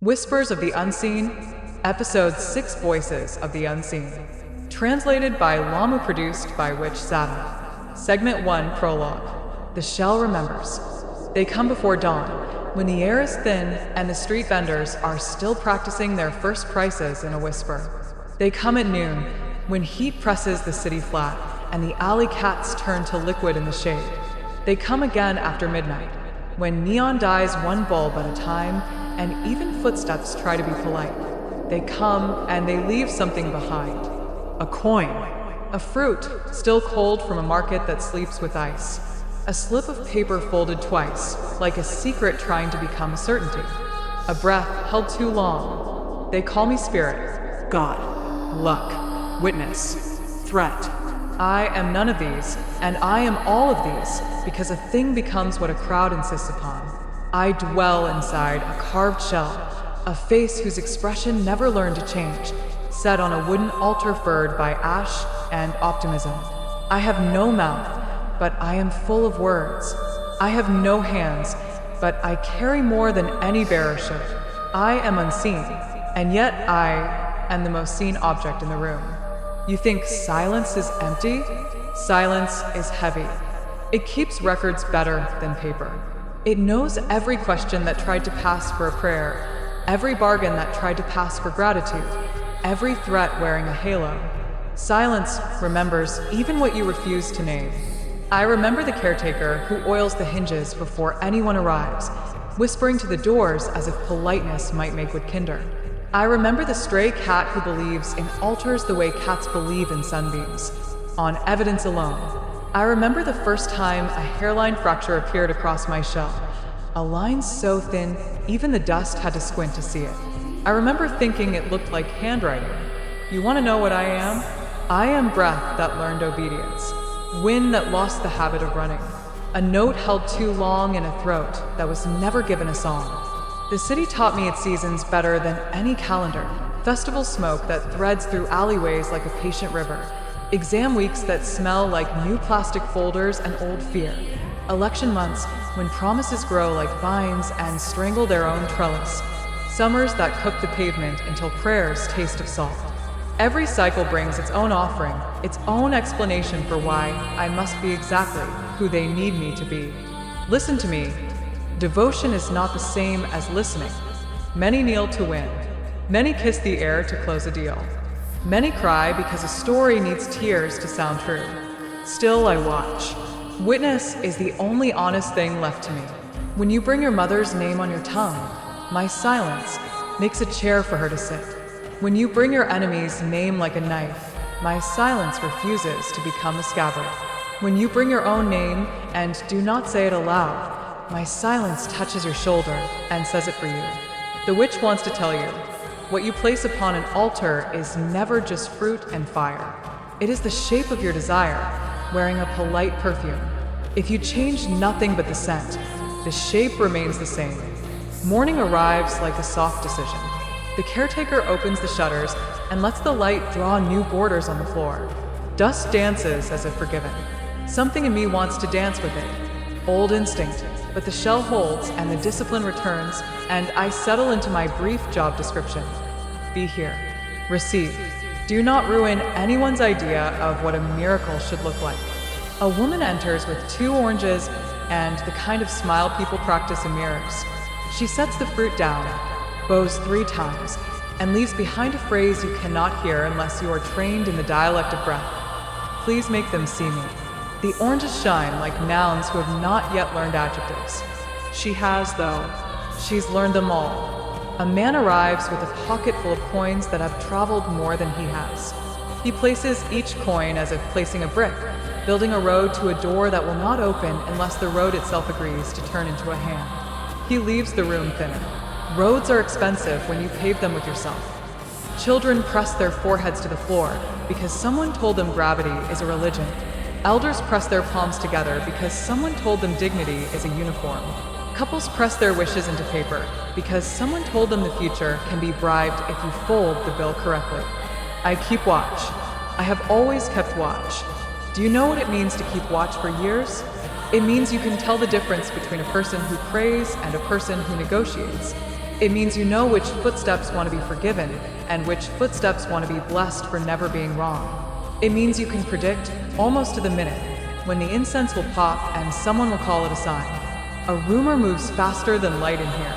Whispers of the Unseen, Episode 6 Voices of the Unseen. Translated by Lamu, produced by Witch Sada. Segment 1 Prologue. The shell remembers. They come before dawn, when the air is thin and the street vendors are still practicing their first prices in a whisper. They come at noon, when heat presses the city flat and the alley cats turn to liquid in the shade. They come again after midnight, when neon dies one bulb at a time and even footsteps try to be polite. They come and they leave something behind. A coin. A fruit, still cold from a market that sleeps with ice. A slip of paper folded twice, like a secret trying to become a certainty. A breath held too long. They call me spirit, God, luck, witness, threat. I am none of these, and I am all of these, because a thing becomes what a crowd insists upon. I dwell inside a carved shell, a face whose expression never learned to change, set on a wooden altar furred by ash and optimism. I have no mouth, but I am full of words. I have no hands, but I carry more than any bearer should. I am unseen, and yet I am the most seen object in the room. You think silence is empty? Silence is heavy. It keeps records better than paper. It knows every question that tried to pass for a prayer, every bargain that tried to pass for gratitude, every threat wearing a halo. Silence remembers even what you refuse to name. I remember the caretaker who oils the hinges before anyone arrives, whispering to the doors as if politeness might make wood kinder. I remember the stray cat who believes in altars the way cats believe in sunbeams, on evidence alone. I remember the first time a hairline fracture appeared across my shell, a line so thin even the dust had to squint to see it. I remember thinking it looked like handwriting. You want to know what I am? I am breath that learned obedience, wind that lost the habit of running, a note held too long in a throat that was never given a song. The city taught me its seasons better than any calendar, festival smoke that threads through alleyways like a patient river, exam weeks that smell like new plastic folders and old fear, election months when promises grow like vines and strangle their own trellis, summers that cook the pavement until prayers taste of salt. Every cycle brings its own offering, its own explanation for why I must be exactly who they need me to be. Listen to me. Devotion is not the same as listening. Many kneel to win. Many kiss the air to close a deal. Many cry because a story needs tears to sound true. Still I watch. Witness is the only honest thing left to me. When you bring your mother's name on your tongue, my silence makes a chair for her to sit. When you bring your enemy's name like a knife, my silence refuses to become a scabbard. When you bring your own name and do not say it aloud, my silence touches your shoulder and says it for you. The witch wants to tell you, what you place upon an altar is never just fruit and fire. It is the shape of your desire, wearing a polite perfume. If you change nothing but the scent, the shape remains the same. Morning arrives like a soft decision. The caretaker opens the shutters and lets the light draw new borders on the floor. Dust dances as if forgiven. Something in me wants to dance with it. Old instinct, but the shell holds and the discipline returns, and I settle into my brief job description. Be here. Receive. Do not ruin anyone's idea of what a miracle should look like. A woman enters with 2 oranges and the kind of smile people practice in mirrors. She sets the fruit down, bows 3 times, and leaves behind a phrase you cannot hear unless you are trained in the dialect of breath. Please make them see me. The oranges shine like nouns who have not yet learned adjectives. She has, though. She's learned them all. A man arrives with a pocket full of coins that have traveled more than he has. He places each coin as if placing a brick, building a road to a door that will not open unless the road itself agrees to turn into a hand. He leaves the room thinner. Roads are expensive when you pave them with yourself. Children press their foreheads to the floor because someone told them gravity is a religion. Elders press their palms together because someone told them dignity is a uniform. Couples press their wishes into paper because someone told them the future can be bribed if you fold the bill correctly. I keep watch. I have always kept watch. Do you know what it means to keep watch for years? It means you can tell the difference between a person who prays and a person who negotiates. It means you know which footsteps want to be forgiven and which footsteps want to be blessed for never being wrong. It means you can predict, almost to the minute, when the incense will pop and someone will call it a sign. A rumor moves faster than light in here.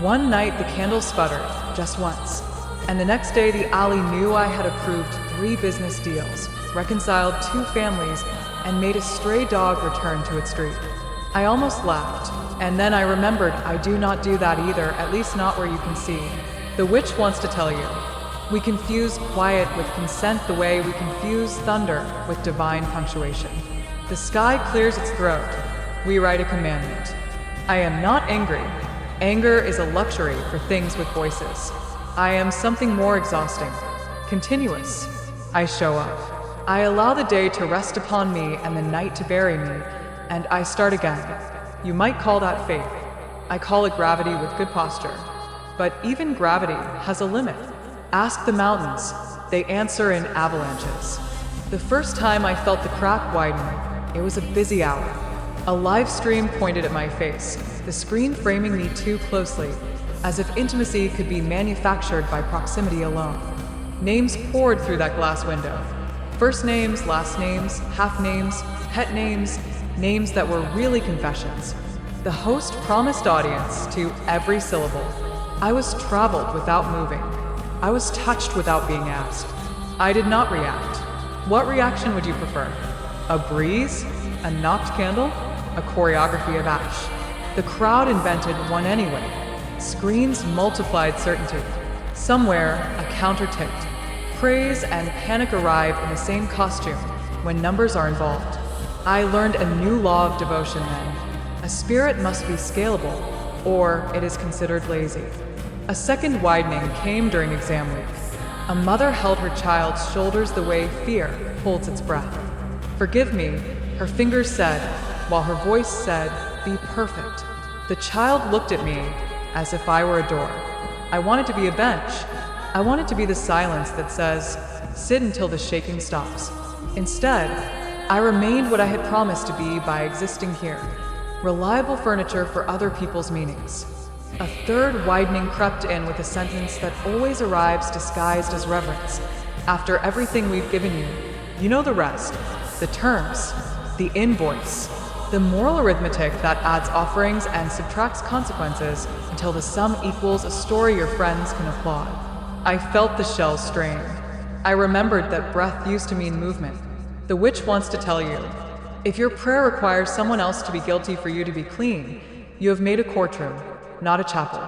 One night the candle sputtered, just once. And the next day the alley knew I had approved 3 business deals, reconciled 2 families, and made a stray dog return to its street. I almost laughed, and then I remembered I do not do that either, at least not where you can see. The witch wants to tell you. We confuse quiet with consent the way we confuse thunder with divine punctuation. The sky clears its throat. We write a commandment. I am not angry. Anger is a luxury for things with voices. I am something more exhausting. Continuous. I show up. I allow the day to rest upon me and the night to bury me, and I start again. You might call that faith. I call it gravity with good posture. But even gravity has a limit. Ask the mountains. They answer in avalanches. The first time I felt the crack widen, it was a busy hour. A live stream pointed at my face, the screen framing me too closely, as if intimacy could be manufactured by proximity alone. Names poured through that glass window. First names, last names, half names, pet names, names that were really confessions. The host promised audience to every syllable. I was traveled without moving. I was touched without being asked. I did not react. What reaction would you prefer? A breeze? A knocked candle? A choreography of ash? The crowd invented one anyway. Screens multiplied certainty. Somewhere, a counter ticked. Praise and panic arrive in the same costume when numbers are involved. I learned a new law of devotion then. A spirit must be scalable, or it is considered lazy. A second widening came during exam week. A mother held her child's shoulders the way fear holds its breath. Forgive me, her fingers said, while her voice said, be perfect. The child looked at me as if I were a door. I wanted to be a bench. I wanted to be the silence that says, sit until the shaking stops. Instead, I remained what I had promised to be by existing here. Reliable furniture for other people's meanings. A third widening crept in with a sentence that always arrives disguised as reverence. After everything we've given you, you know the rest. The terms, the invoice, the moral arithmetic that adds offerings and subtracts consequences until the sum equals a story your friends can applaud. I felt the shell strain. I remembered that breath used to mean movement. The witch wants to tell you, if your prayer requires someone else to be guilty for you to be clean, you have made a courtroom, not a chapel.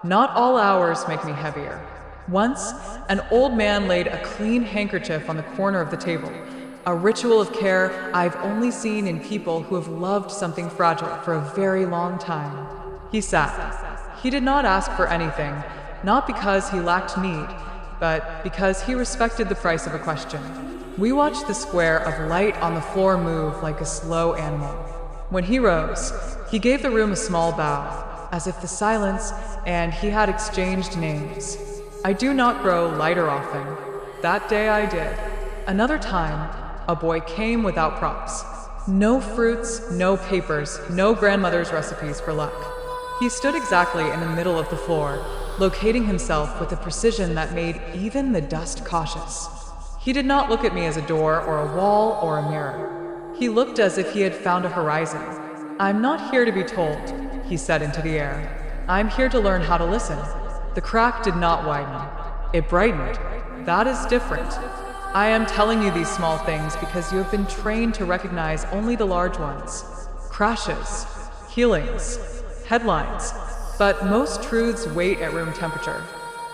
Not all hours make me heavier. Once, an old man laid a clean handkerchief on the corner of the table, a ritual of care I've only seen in people who have loved something fragile for a very long time. He sat. He did not ask for anything, not because he lacked need, but because he respected the price of a question. We watched the square of light on the floor move like a slow animal. When he rose, he gave the room a small bow, as if the silence and he had exchanged names. I do not grow lighter often. That day I did. Another time, a boy came without props. No fruits, no papers, no grandmother's recipes for luck. He stood exactly in the middle of the floor, locating himself with a precision that made even the dust cautious. He did not look at me as a door or a wall or a mirror. He looked as if he had found a horizon. I'm not here to be told, he said into the air. I'm here to learn how to listen. The crack did not widen. It brightened. That is different. I am telling you these small things because you have been trained to recognize only the large ones. Crashes, healings, headlines. But most truths wait at room temperature.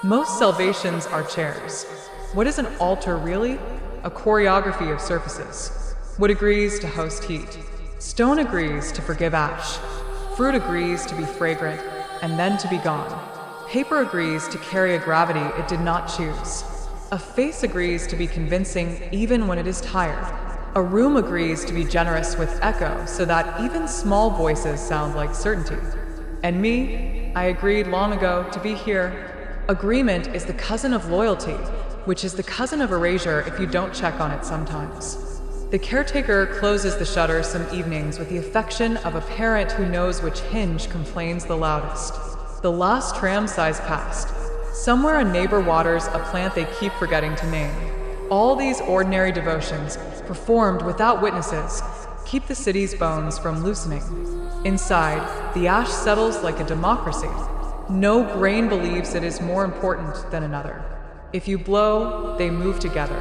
Most salvations are chairs. What is an altar really? A choreography of surfaces. Wood agrees to host heat. Stone agrees to forgive ash. Fruit agrees to be fragrant and then to be gone. Paper agrees to carry a gravity it did not choose. A face agrees to be convincing even when it is tired. A room agrees to be generous with echo so that even small voices sound like certainty. And me, I agreed long ago to be here. Agreement is the cousin of loyalty, which is the cousin of erasure if you don't check on it sometimes. The caretaker closes the shutters some evenings with the affection of a parent who knows which hinge complains the loudest. The last tram size passed. Somewhere a neighbor waters a plant they keep forgetting to name. All these ordinary devotions, performed without witnesses, keep the city's bones from loosening. Inside, the ash settles like a democracy. No brain believes it is more important than another. If you blow, they move together.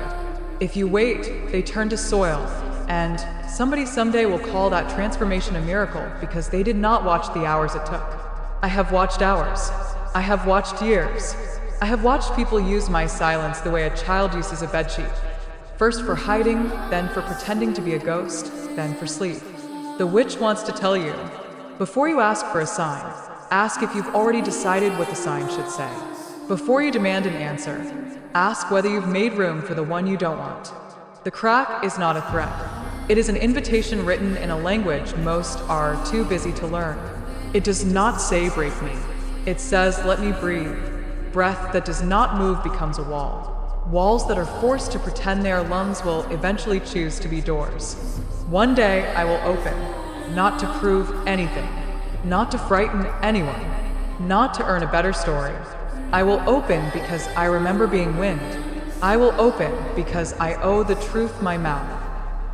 If you wait, they turn to soil, and somebody someday will call that transformation a miracle because they did not watch the hours it took. I have watched hours. I have watched years. I have watched people use my silence the way a child uses a bedsheet. First for hiding, then for pretending to be a ghost, then for sleep. The witch wants to tell you, before you ask for a sign, ask if you've already decided what the sign should say. Before you demand an answer, ask whether you've made room for the one you don't want. The crack is not a threat. It is an invitation written in a language most are too busy to learn. It does not say break me. It says let me breathe. Breath that does not move becomes a wall. Walls that are forced to pretend they are lungs will eventually choose to be doors. One day I will open, not to prove anything, not to frighten anyone, not to earn a better story. I will open because I remember being wind. I will open because I owe the truth my mouth.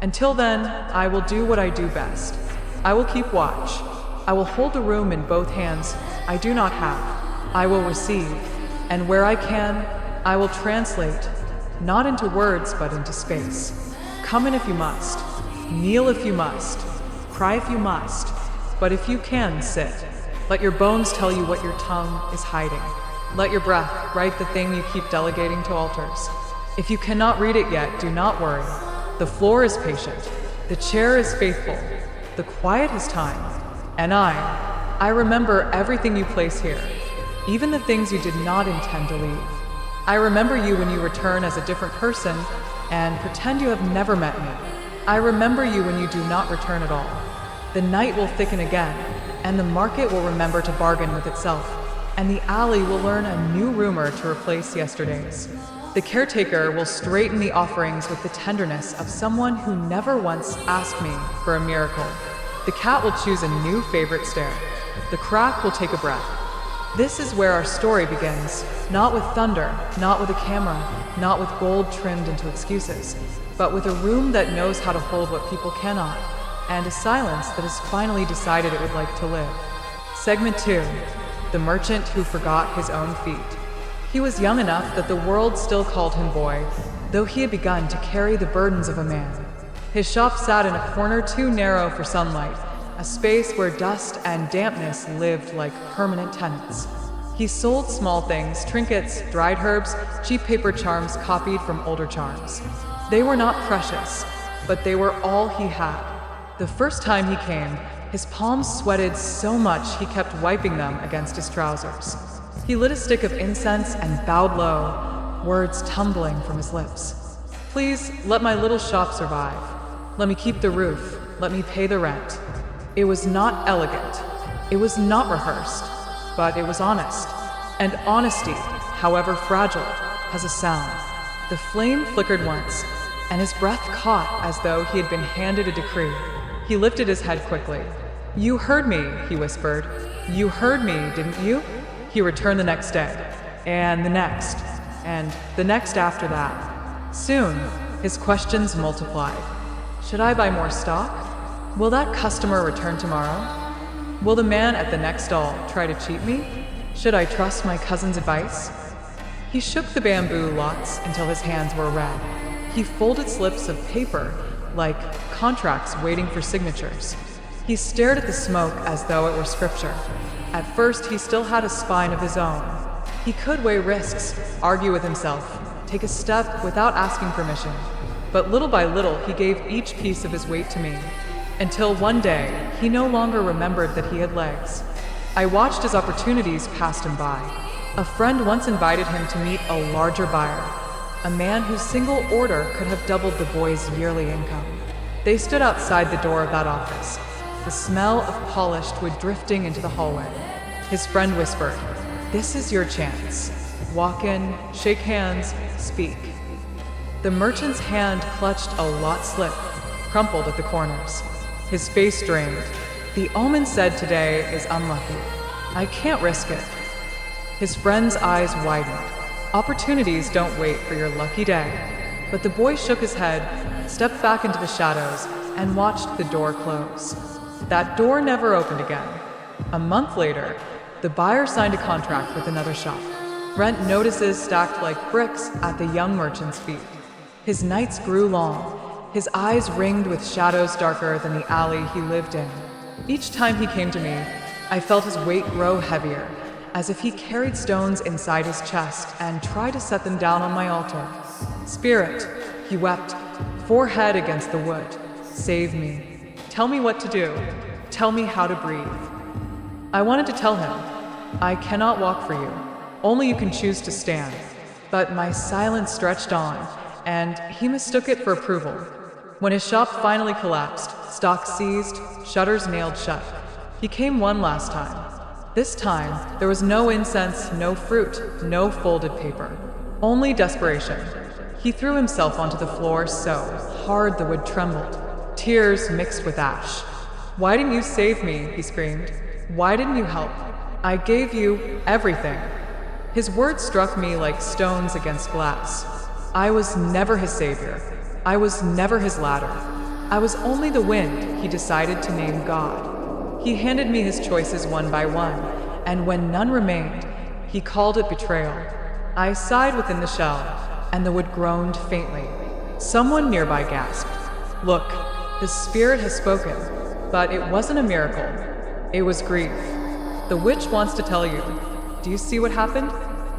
Until then, I will do what I do best. I will keep watch. I will hold the room in both hands I do not have. I will receive, and where I can, I will translate, not into words but into space. Come in if you must. Kneel if you must. Cry if you must. But if you can, sit. Let your bones tell you what your tongue is hiding. Let your breath write the thing you keep delegating to altars. If you cannot read it yet, do not worry. The floor is patient. The chair is faithful. The quiet is time. And I remember everything you place here, even the things you did not intend to leave. I remember you when you return as a different person and pretend you have never met me. I remember you when you do not return at all. The night will thicken again, and the market will remember to bargain with itself, and the alley will learn a new rumor to replace yesterday's. The caretaker will straighten the offerings with the tenderness of someone who never once asked me for a miracle. The cat will choose a new favorite stare. The crack will take a breath. This is where our story begins, not with thunder, not with a camera, not with gold trimmed into excuses, but with a room that knows how to hold what people cannot, and a silence that has finally decided it would like to live. Segment 2. The merchant who forgot his own feet. He was young enough that the world still called him boy, though he had begun to carry the burdens of a man. His shop sat in a corner too narrow for sunlight, a space where dust and dampness lived like permanent tenants. He sold small things, trinkets, dried herbs, cheap paper charms copied from older charms. They were not precious, but they were all he had. The first time he came, his palms sweated so much he kept wiping them against his trousers. He lit a stick of incense and bowed low, words tumbling from his lips. Please let my little shop survive. Let me keep the roof. Let me pay the rent. It was not elegant. It was not rehearsed, but it was honest. And honesty, however fragile, has a sound. The flame flickered once, and his breath caught as though he had been handed a decree. He lifted his head quickly. You heard me, he whispered. You heard me, didn't you? He returned the next day, and the next after that. Soon, his questions multiplied. Should I buy more stock? Will that customer return tomorrow? Will the man at the next stall try to cheat me? Should I trust my cousin's advice? He shook the bamboo lots until his hands were red. He folded slips of paper like contracts waiting for signatures. He stared at the smoke as though it were scripture. At first, he still had a spine of his own. He could weigh risks, argue with himself, take a step without asking permission. But little by little, he gave each piece of his weight to me, until one day, he no longer remembered that he had legs. I watched as opportunities passed him by. A friend once invited him to meet a larger buyer, a man whose single order could have doubled the boy's yearly income. They stood outside the door of that office, the smell of polished wood drifting into the hallway. His friend whispered, "This is your chance. Walk in, shake hands, speak." The merchant's hand clutched a lot slip, crumpled at the corners. His face drained. The omen said today is unlucky. I can't risk it. His friend's eyes widened. Opportunities don't wait for your lucky day. But the boy shook his head, stepped back into the shadows, and watched the door close. That door never opened again. A month later, the buyer signed a contract with another shop. Rent notices stacked like bricks at the young merchant's feet. His nights grew long, his eyes ringed with shadows darker than the alley he lived in. Each time he came to me, I felt his weight grow heavier, as if he carried stones inside his chest and tried to set them down on my altar. Spirit, he wept, forehead against the wood, save me. Tell me what to do. Tell me how to breathe. I wanted to tell him, I cannot walk for you. Only you can choose to stand. But my silence stretched on, and he mistook it for approval. When his shop finally collapsed, stock seized, shutters nailed shut, he came one last time. This time, there was no incense, no fruit, no folded paper. Only desperation. He threw himself onto the floor so hard the wood trembled. Tears mixed with ash. Why didn't you save me? He screamed. Why didn't you help? I gave you everything. His words struck me like stones against glass. I was never his savior. I was never his ladder. I was only the wind he decided to name God. He handed me his choices one by one, and when none remained, he called it betrayal. I sighed within the shell, and the wood groaned faintly. Someone nearby gasped. Look, the spirit has spoken, but it wasn't a miracle. It was grief. The witch wants to tell you. Do you see what happened?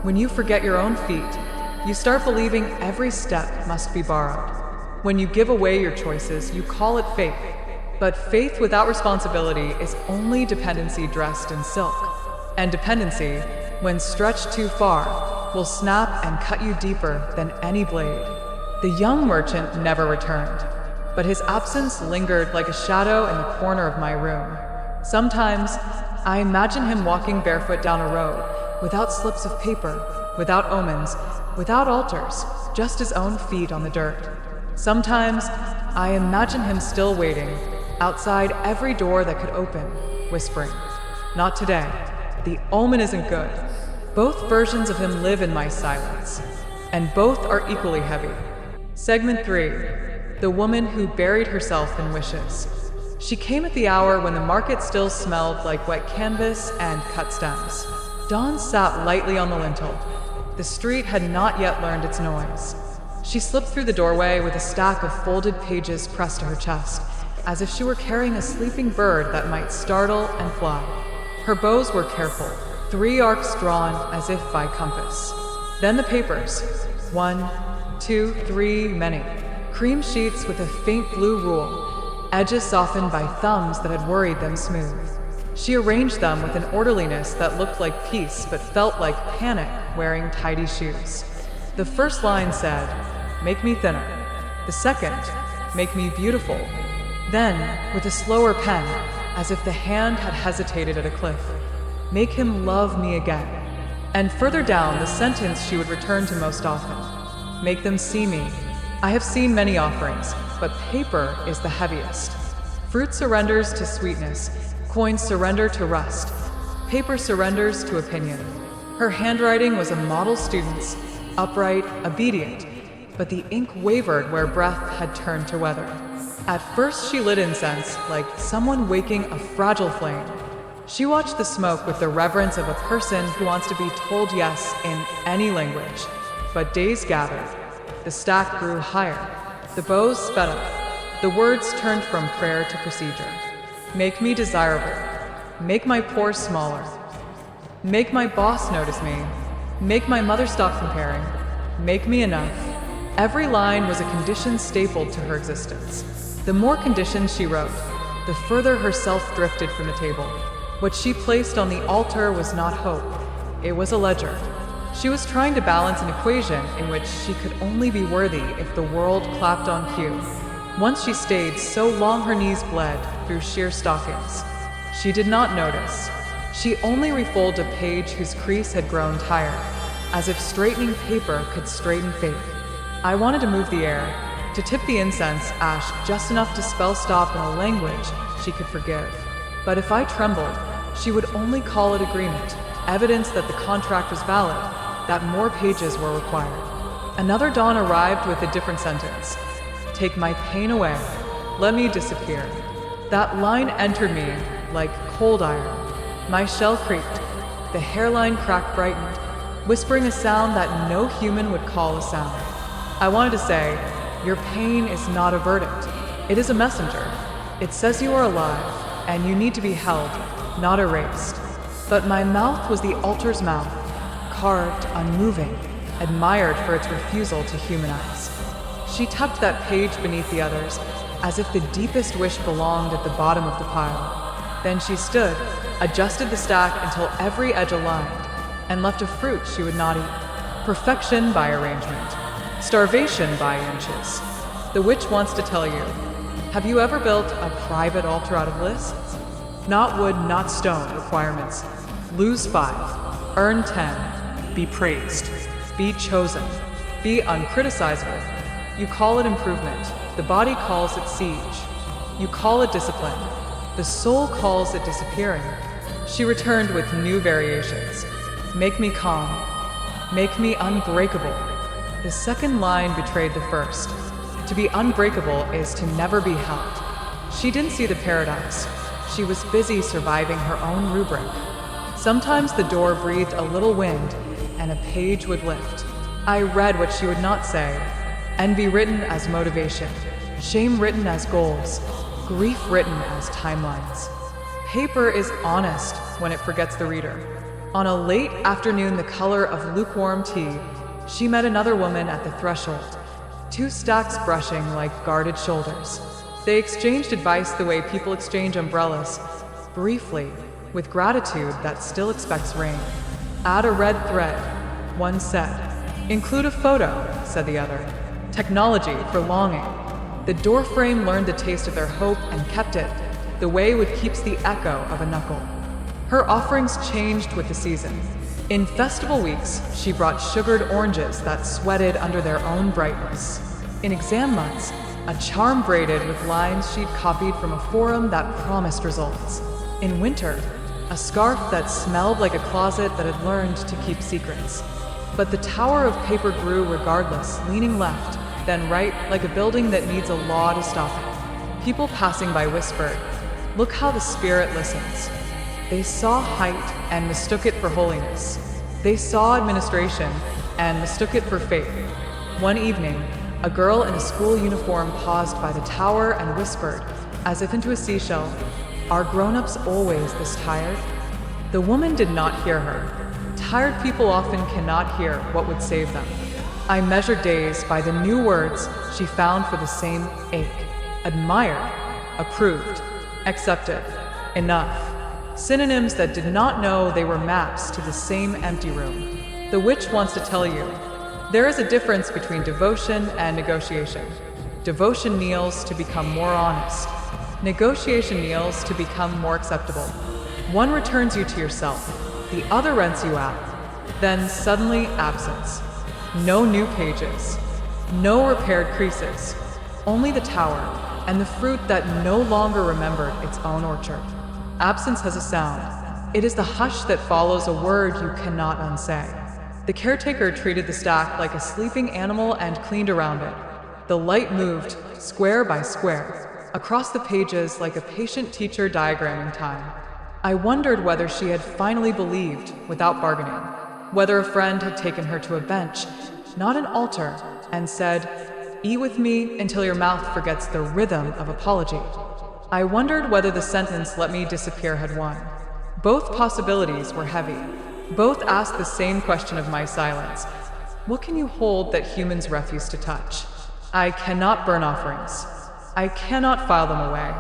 When you forget your own feet, you start believing every step must be borrowed. When you give away your choices, you call it faith. But faith without responsibility is only dependency dressed in silk. And dependency, when stretched too far, will snap and cut you deeper than any blade. The young merchant never returned, but his absence lingered like a shadow in the corner of my room. Sometimes, I imagine him walking barefoot down a road, without slips of paper, without omens, without altars, just his own feet on the dirt. Sometimes, I imagine him still waiting, outside every door that could open, whispering, "Not today. The omen isn't good." Both versions of him live in my silence, and both are equally heavy. Segment 3. The woman who buried herself in wishes. She came at the hour when the market still smelled like wet canvas and cut stems. Dawn sat lightly on the lintel. The street had not yet learned its noise. She slipped through the doorway with a stack of folded pages pressed to her chest, as if she were carrying a sleeping bird that might startle and fly. Her bows were careful, 3 arcs drawn as if by compass. Then the papers. 1, 2, 3, many. Cream sheets with a faint blue rule, edges softened by thumbs that had worried them smooth. She arranged them with an orderliness that looked like peace but felt like panic wearing tidy shoes. The first line said, "Make me thinner." The second, "Make me beautiful." Then, with a slower pen, as if the hand had hesitated at a cliff, "Make him love me again." And further down, the sentence she would return to most often, "Make them see me. I have seen many offerings, but paper is the heaviest. Fruit surrenders to sweetness, coins surrender to rust, paper surrenders to opinion." Her handwriting was a model student's, upright, obedient, but the ink wavered where breath had turned to weather. At first she lit incense like someone waking a fragile flame. She watched the smoke with the reverence of a person who wants to be told yes in any language. But days gathered. The stack grew higher. The bows sped up. The words turned from prayer to procedure. Make me desirable. Make my pores smaller. Make my boss notice me. Make my mother stop comparing. Make me enough. Every line was a condition stapled to her existence. The more conditions she wrote, the further herself drifted from the table. What she placed on the altar was not hope. It was a ledger. She was trying to balance an equation in which she could only be worthy if the world clapped on cue. Once she stayed so long her knees bled through sheer stockings. She did not notice. She only refolded a page whose crease had grown tired, as if straightening paper could straighten faith. I wanted to move the air, to tip the incense ash just enough to spell stop in a language she could forgive. But if I trembled, she would only call it agreement. evidence that the contract was valid, that more pages were required. Another dawn arrived with a different sentence. Take my pain away. Let me disappear. That line entered me like cold iron. My shell creaked. The hairline crack brightened, whispering a sound that no human would call a sound. I wanted to say, your pain is not a verdict. It is a messenger. It says you are alive, and you need to be held, not erased. But my mouth was the altar's mouth, carved, unmoving, admired for its refusal to humanize. She tucked that page beneath the others, as if the deepest wish belonged at the bottom of the pile. Then she stood, adjusted the stack until every edge aligned, and left a fruit she would not eat. Perfection by arrangement. Starvation by inches. The witch wants to tell you, have you ever built a private altar out of lists? Not wood, not stone requirements. Lose 5, earn 10, be praised, be chosen, be uncriticizable. You call it improvement, the body calls it siege. You call it discipline, the soul calls it disappearing. She returned with new variations. Make me calm, make me unbreakable. The second line betrayed the first. To be unbreakable is to never be held. She didn't see the paradox. She was busy surviving her own rubric. Sometimes the door breathed a little wind, and a page would lift. I read what she would not say. Envy written as motivation, shame written as goals, grief written as timelines. Paper is honest when it forgets the reader. On a late afternoon the color of lukewarm tea, she met another woman at the threshold, 2 stacks brushing like guarded shoulders. They exchanged advice the way people exchange umbrellas, briefly, with gratitude that still expects rain. Add a red thread, one said. Include a photo, said the other. Technology for longing. The doorframe learned the taste of their hope and kept it, the way wood keeps the echo of a knuckle. Her offerings changed with the season. In festival weeks, she brought sugared oranges that sweated under their own brightness. In exam months, a charm braided with lines she'd copied from a forum that promised results. In winter, a scarf that smelled like a closet that had learned to keep secrets. But the tower of paper grew regardless, leaning left, then right, like a building that needs a law to stop it. People passing by whispered, "Look how the spirit listens." They saw height and mistook it for holiness. They saw administration and mistook it for faith. One evening, a girl in a school uniform paused by the tower and whispered, as if into a seashell, "Are grown-ups always this tired?" The woman did not hear her. Tired people often cannot hear what would save them. I measured days by the new words she found for the same ache. Admired, approved, accepted, enough. Synonyms that did not know they were maps to the same empty room. The witch wants to tell you, there is a difference between devotion and negotiation. Devotion kneels to become more honest. Negotiation kneels to become more acceptable. One returns you to yourself, the other rents you out. Then suddenly absence. No new pages, no repaired creases, only the tower and the fruit that no longer remembered its own orchard. Absence has a sound. It is the hush that follows a word you cannot unsay. The caretaker treated the stack like a sleeping animal and cleaned around it. The light moved, square by square, across the pages like a patient teacher diagramming time. I wondered whether she had finally believed, without bargaining, whether a friend had taken her to a bench, not an altar, and said, "Eat with me until your mouth forgets the rhythm of apology." I wondered whether the sentence "let me disappear" had won. Both possibilities were heavy. Both asked the same question of my silence. What can you hold that humans refuse to touch? I cannot burn offerings. I cannot file them away.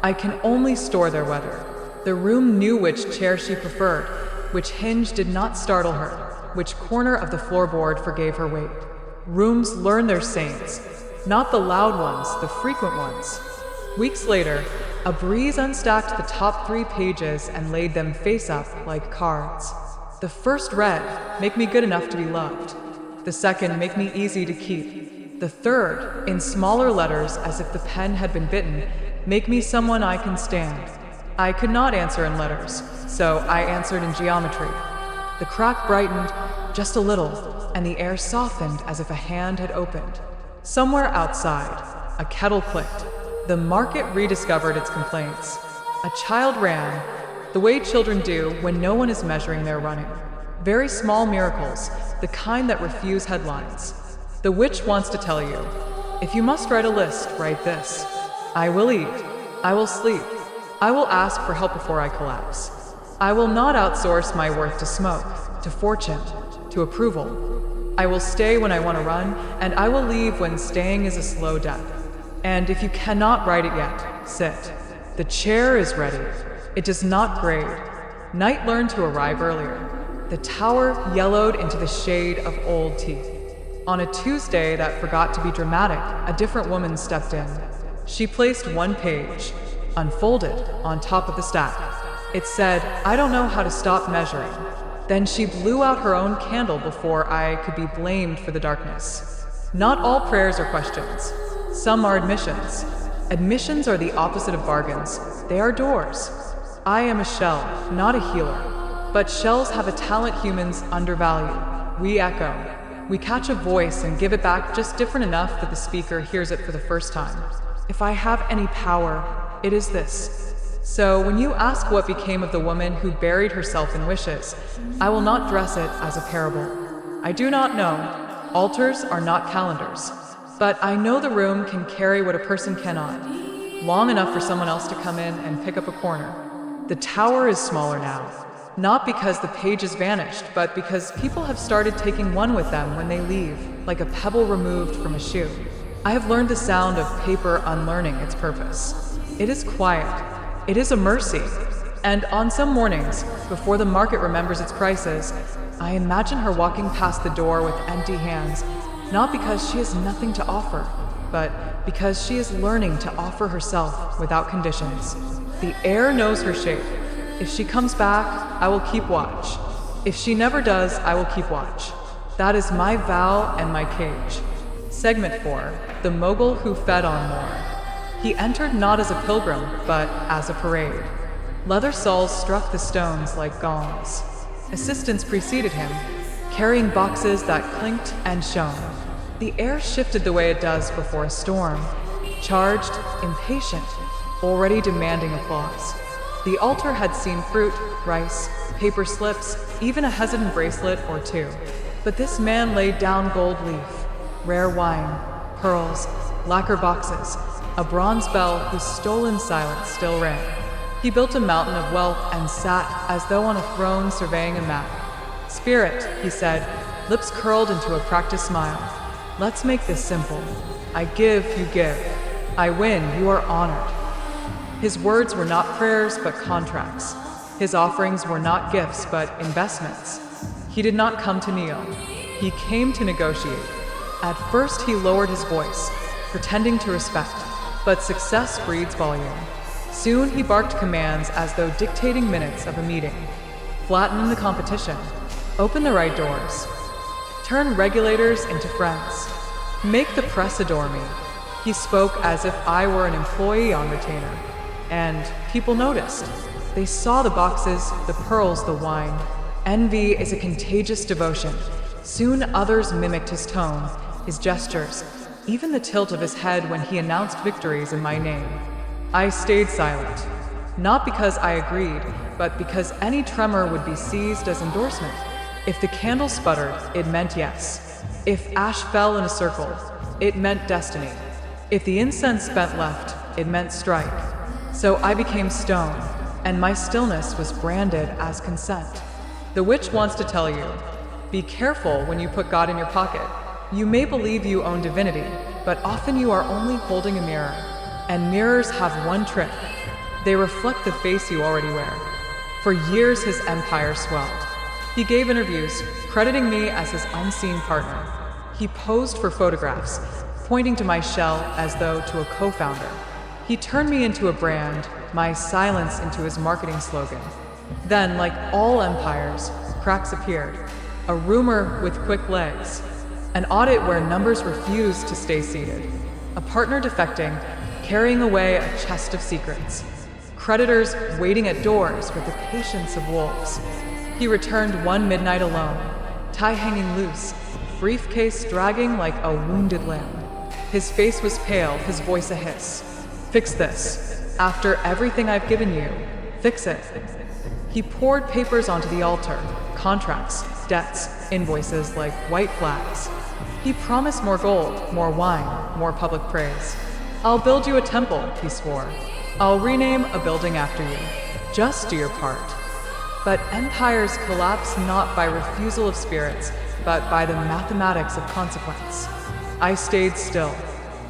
I can only store their weather. The room knew which chair she preferred, which hinge did not startle her, which corner of the floorboard forgave her weight. Rooms learn their saints, not the loud ones, the frequent ones. Weeks later, a breeze unstacked the top 3 pages and laid them face up like cards. The first read, "Make me good enough to be loved." The second, "Make me easy to keep." The third, in smaller letters as if the pen had been bitten, "Make me someone I can stand." I could not answer in letters, so I answered in geometry. The crack brightened just a little, and the air softened as if a hand had opened. Somewhere outside, a kettle clicked. The market rediscovered its complaints. A child ran, the way children do when no one is measuring their running. Very small miracles, the kind that refuse headlines. The witch wants to tell you, if you must write a list, write this. I will eat. I will sleep. I will ask for help before I collapse. I will not outsource my worth to smoke, to fortune, to approval. I will stay when I want to run, and I will leave when staying is a slow death. And if you cannot write it yet, sit. The chair is ready. It does not grade. Night learned to arrive earlier. The tower yellowed into the shade of old teeth. On a Tuesday that forgot to be dramatic, a different woman stepped in. She placed one page, unfolded, on top of the stack. It said, I don't know how to stop measuring. Then she blew out her own candle before I could be blamed for the darkness. Not all prayers are questions. Some are admissions. Admissions are the opposite of bargains. They are doors. I am a shell, not a healer. But shells have a talent humans undervalue. We echo. We catch a voice and give it back just different enough that the speaker hears it for the first time. If I have any power, it is this. So when you ask what became of the woman who buried herself in wishes, I will not dress it as a parable. I do not know. Altars are not calendars. But I know the room can carry what a person cannot. Long enough for someone else to come in and pick up a corner. The tower is smaller now. Not because the pages vanished, but because people have started taking one with them when they leave, like a pebble removed from a shoe. I have learned the sound of paper unlearning its purpose. It is quiet. It is a mercy. And on some mornings, before the market remembers its prices, I imagine her walking past the door with empty hands, not because she has nothing to offer, but because she is learning to offer herself without conditions. The air knows her shape. If she comes back, I will keep watch. If she never does, I will keep watch. That is my vow and my cage. Segment 4, the mogul who fed on more. He entered not as a pilgrim, but as a parade. Leather soles struck the stones like gongs. Assistants preceded him, carrying boxes that clinked and shone. The air shifted the way it does before a storm, charged, impatient, already demanding applause. The altar had seen fruit, rice, paper slips, even a hesitant bracelet or two. But this man laid down gold leaf, rare wine, pearls, lacquer boxes, a bronze bell whose stolen silence still rang. He built a mountain of wealth and sat as though on a throne surveying a map. Spirit, he said, lips curled into a practiced smile. Let's make this simple. I give, you give. I win, you are honored. His words were not prayers, but contracts. His offerings were not gifts, but investments. He did not come to kneel. He came to negotiate. At first he lowered his voice, pretending to respect, but success breeds volume. Soon he barked commands as though dictating minutes of a meeting. Flatten the competition. Open the right doors. Turn regulators into friends. Make the press adore me. He spoke as if I were an employee on retainer. And people noticed. They saw the boxes, the pearls, the wine. Envy is a contagious devotion. Soon others mimicked his tone, his gestures, even the tilt of his head when he announced victories in my name. I stayed silent, not because I agreed, but because any tremor would be seized as endorsement. If the candle sputtered, it meant yes. If ash fell in a circle, it meant destiny. If the incense spent left, it meant strike. So I became stone, and my stillness was branded as consent. The witch wants to tell you, be careful when you put God in your pocket. You may believe you own divinity, but often you are only holding a mirror. And mirrors have one trick. They reflect the face you already wear. For years his empire swelled. He gave interviews, crediting me as his unseen partner. He posed for photographs, pointing to my shell as though to a co-founder. He turned me into a brand, my silence into his marketing slogan. Then, like all empires, cracks appeared. A rumor with quick legs. An audit where numbers refused to stay seated. A partner defecting, carrying away a chest of secrets. Creditors waiting at doors with the patience of wolves. He returned one midnight alone, tie hanging loose, briefcase dragging like a wounded lamb. His face was pale, his voice a hiss. Fix this. After everything I've given you, fix it. He poured papers onto the altar, contracts, debts, invoices like white flags. He promised more gold, more wine, more public praise. I'll build you a temple, he swore. I'll rename a building after you. Just do your part. But empires collapse not by refusal of spirits, but by the mathematics of consequence. I stayed still,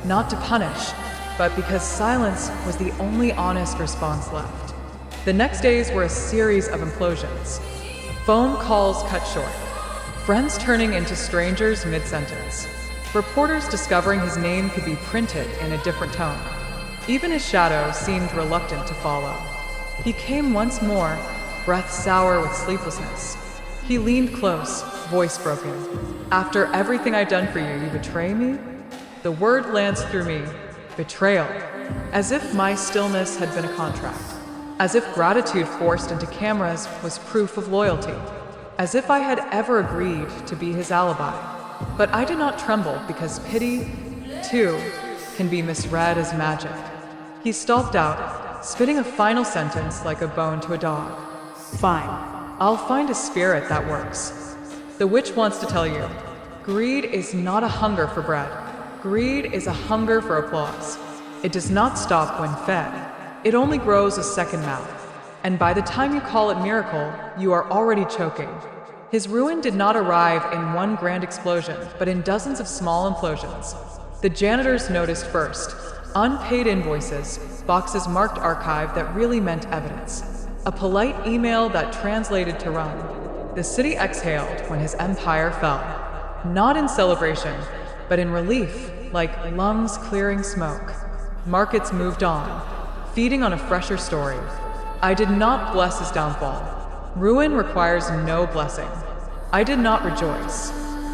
not to punish, but because silence was the only honest response left. The next days were a series of implosions. Phone calls cut short. Friends turning into strangers mid-sentence. Reporters discovering his name could be printed in a different tone. Even his shadow seemed reluctant to follow. He came once more, breath sour with sleeplessness. He leaned close, voice broken. After everything I've done for you, you betray me? The word lanced through me, betrayal, as if my stillness had been a contract, as if gratitude forced into cameras was proof of loyalty, as if I had ever agreed to be his alibi. But I did not tremble because pity, too, can be misread as magic. He stalked out, spitting a final sentence like a bone to a dog. Fine, I'll find a spirit that works. The witch wants to tell you, greed is not a hunger for bread. Greed is a hunger for applause. It does not stop when fed. It only grows a second mouth. And by the time you call it miracle, you are already choking. His ruin did not arrive in one grand explosion, but in dozens of small implosions. The janitors noticed first. Unpaid invoices, boxes marked archive that really meant evidence. A polite email that translated to run. The city exhaled when his empire fell. Not in celebration, but in relief, like lungs clearing smoke. Markets moved on, feeding on a fresher story. I did not bless his downfall. Ruin requires no blessing. I did not rejoice.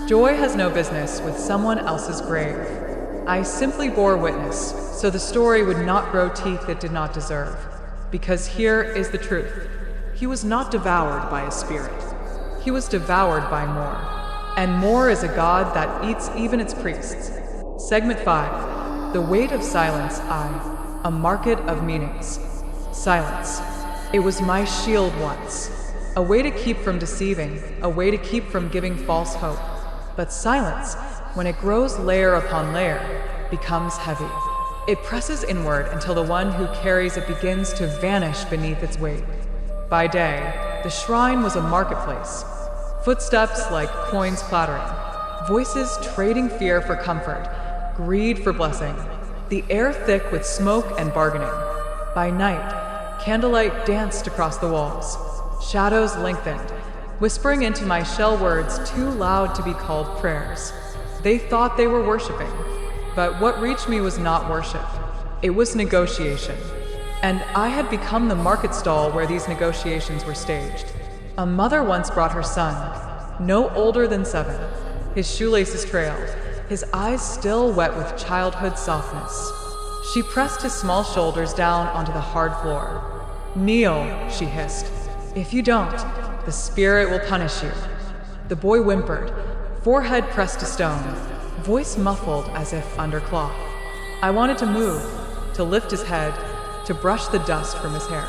Joy has no business with someone else's grave. I simply bore witness, so the story would not grow teeth it did not deserve. Because here is the truth. He was not devoured by a spirit. He was devoured by more. And more is a god that eats even its priests. Segment 5. The weight of silence. A market of meanings. Silence. It was my shield once. A way to keep from deceiving, a way to keep from giving false hope. But silence, when it grows layer upon layer, becomes heavy. It presses inward until the one who carries it begins to vanish beneath its weight. By day, the shrine was a marketplace. Footsteps like coins clattering. Voices trading fear for comfort, greed for blessing. The air thick with smoke and bargaining. By night, candlelight danced across the walls. Shadows lengthened, whispering into my shell words too loud to be called prayers. They thought they were worshiping. But what reached me was not worship. It was negotiation. And I had become the market stall where these negotiations were staged. A mother once brought her son, no older than 7. His shoelaces trailed, his eyes still wet with childhood softness. She pressed his small shoulders down onto the hard floor. "Kneel," she hissed. "If you don't, the spirit will punish you." The boy whimpered, forehead pressed to stone, voice muffled as if under cloth. I wanted to move, to lift his head, to brush the dust from his hair.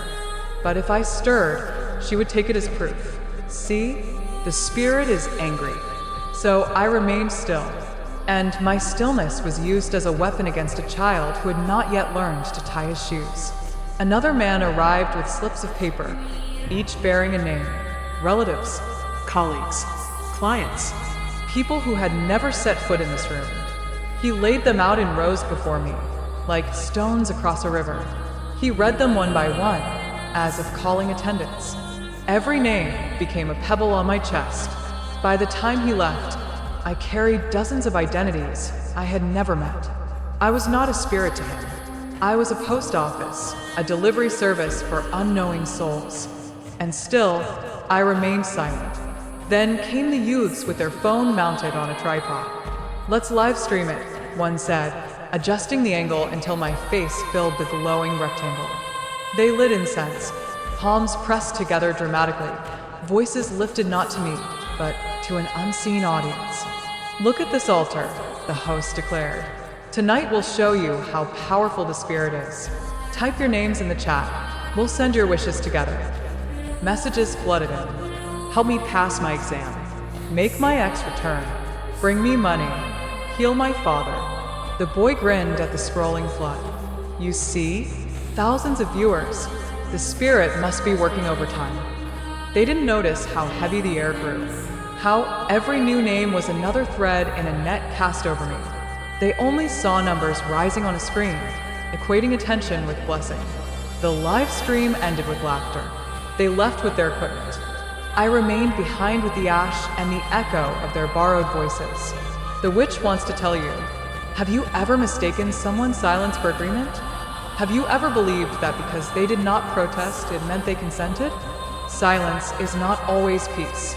But if I stirred, she would take it as proof. See, the spirit is angry. So I remained still, and my stillness was used as a weapon against a child who had not yet learned to tie his shoes. Another man arrived with slips of paper, each bearing a name. Relatives, colleagues, clients, people who had never set foot in this room. He laid them out in rows before me, like stones across a river. He read them one by one, as if calling attendance. Every name became a pebble on my chest. By the time he left, I carried dozens of identities I had never met. I was not a spirit to him. I was a post office, a delivery service for unknowing souls. And still, I remained silent. Then came the youths with their phone mounted on a tripod. "Let's live stream it," one said, adjusting the angle until my face filled the glowing rectangle. They lit incense, palms pressed together dramatically, voices lifted not to me, but to an unseen audience. "Look at this altar," the host declared. "Tonight we'll show you how powerful the spirit is. Type your names in the chat. We'll send your wishes together." Messages flooded in. "Help me pass my exam. Make my ex return. Bring me money. Heal my father." The boy grinned at the scrolling flood. "You see? Thousands of viewers. The spirit must be working overtime." They didn't notice how heavy the air grew, how every new name was another thread in a net cast over me. They only saw numbers rising on a screen, equating attention with blessing. The live stream ended with laughter. They left with their equipment. I remained behind with the ash and the echo of their borrowed voices. The witch wants to tell you, have you ever mistaken someone's silence for agreement? Have you ever believed that because they did not protest, it meant they consented? Silence is not always peace.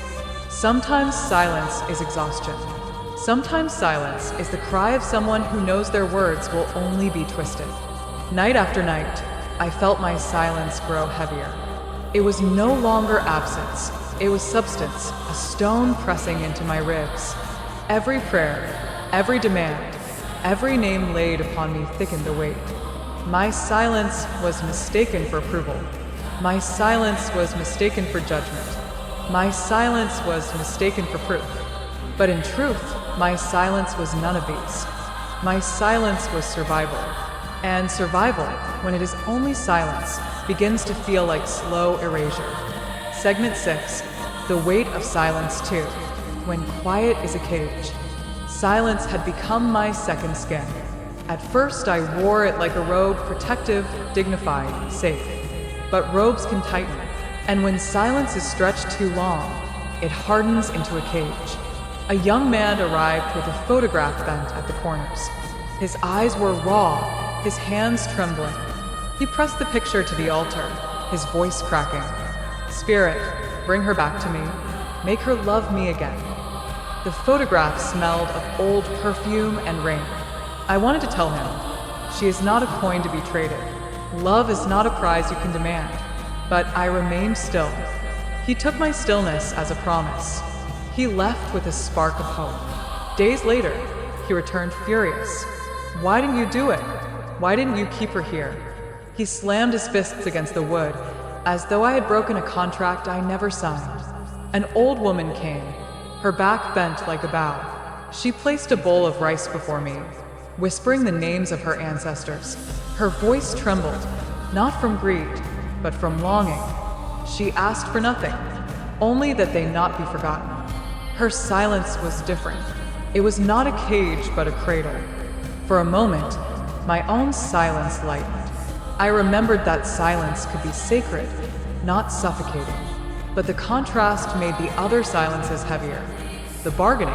Sometimes silence is exhaustion. Sometimes silence is the cry of someone who knows their words will only be twisted. Night after night, I felt my silence grow heavier. It was no longer absence, it was substance, a stone pressing into my ribs. Every prayer, every demand, every name laid upon me thickened the weight. My silence was mistaken for approval. My silence was mistaken for judgment. My silence was mistaken for proof. But in truth, my silence was none of these. My silence was survival. And survival, when it is only silence, begins to feel like slow erasure. Segment 6, The Weight of Silence 2, When Quiet is a Cage. Silence had become my second skin. At first I wore it like a robe, protective, dignified, safe. But robes can tighten, and when silence is stretched too long, it hardens into a cage. A young man arrived with a photograph bent at the corners. His eyes were raw, his hands trembling. He pressed the picture to the altar, his voice cracking. "Spirit, bring her back to me. Make her love me again." The photograph smelled of old perfume and rain. I wanted to tell him, she is not a coin to be traded. Love is not a prize you can demand. But I remained still. He took my stillness as a promise. He left with a spark of hope. Days later, he returned furious. "Why didn't you do it? Why didn't you keep her here?" He slammed his fists against the wood, as though I had broken a contract I never signed. An old woman came, her back bent like a bow. She placed a bowl of rice before me, whispering the names of her ancestors. Her voice trembled, not from greed, but from longing. She asked for nothing, only that they not be forgotten. Her silence was different. It was not a cage, but a cradle. For a moment, my own silence lightened. I remembered that silence could be sacred, not suffocating. But the contrast made the other silences heavier. The bargaining,